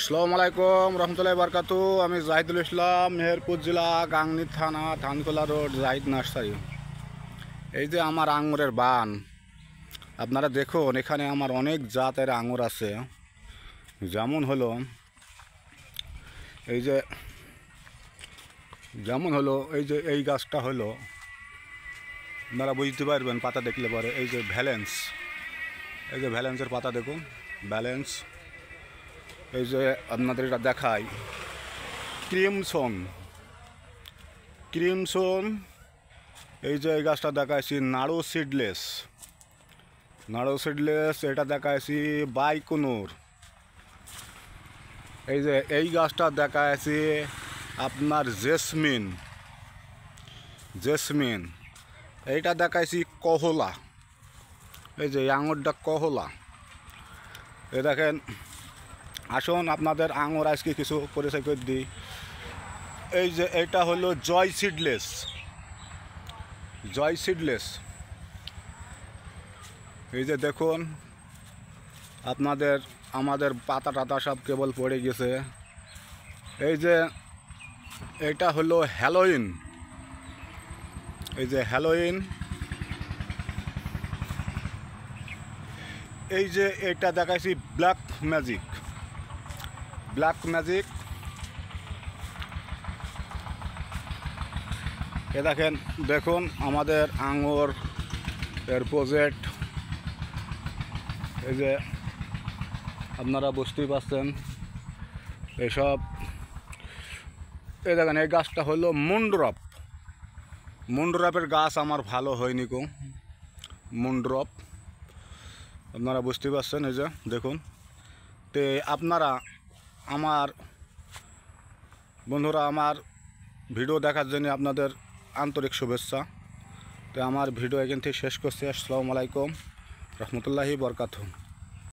আসসালামু আলাইকুম রহমতুল্লাহি বারকাতু। আমি জাহিদুল ইসলাম, মেহেরপুর জেলা, গাংনী থানা, ধানকোলা রোড, জাহিদ নার্সারি। এই যে আমার আঙুরের বান, আপনারা দেখুন, এখানে আমার অনেক জাতের আঙুর আছে। যেমন হলো এই যে এই যে এই গাছটা হলো, আপনারা বুঝতে পারবেন পাতা দেখলে পরে। এই যে ভ্যালেন্স, এই যে ভ্যালেন্সের পাতা দেখুন, ব্যালেন্স। এই যে আপনাদের এটা দেখাই, ক্রিমসন। এই যে এই গাছটা দেখাইছি নাড়ু সিডলেস, এটা দেখাইছি বাইকুনুর। এই যে এই গাছটা দেখাইছি আপনার জেসমিন। এইটা দেখাইছি কহলা। এই যে আঙুরটা কহলা। এ দেখেন, আসুন আপনাদের আঙুর আজকে কিছু পরিচয় করে দিই। এই যে এটা হলো জয় সিডলেস। এই যে দেখুন, আমাদের পাতা টাতা সব কেবল পড়ে গেছে। এই যে এটা হলো হ্যালোইন। এই যে হ্যালোইন। এই যে এটা দেখাইছি ব্ল্যাক ম্যাজিক। এ দেখুন আমাদের আঙুর এর প্রজেক্ট। এই যে আপনারা বুঝতেই পারছেন এসব। এই দেখেন, এই গাছটা হলো মুন্ডরপের গাছ আমার ভালো হয়নি কো। মুন্ডরপ আপনারা বুঝতেই পারছেন। এই যে দেখুন, তে আপনারা আমার বন্ধুরা, আমার ভিডিও দেখার জন্য আপনাদের আন্তরিক শুভেচ্ছা। তো আমার ভিডিও এখান থেকে শেষ করছি। আসসালামু আলাইকুম রহমতুল্লাহি বরকাতুহু।